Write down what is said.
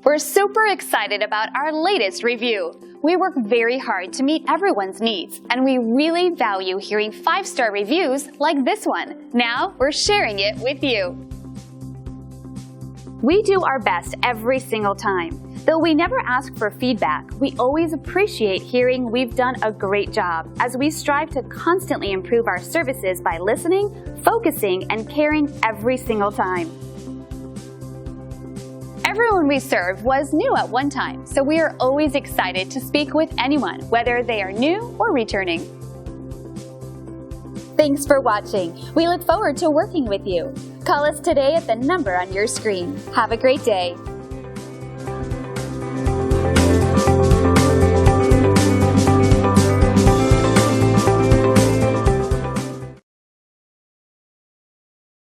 We're super excited about our latest review. We work very hard to meet everyone's needs, and we really value hearing 5-star reviews like this one. Now we're sharing it with you. We do our best every single time. Though we never ask for feedback, we always appreciate hearing we've done a great job as we strive to constantly improve our services by listening, focusing, and caring every single time. Everyone we serve was new at one time, so we are always excited to speak with anyone, whether they are new or returning. Thanks for watching. We look forward to working with you. Call us today at the number on your screen. Have a great day.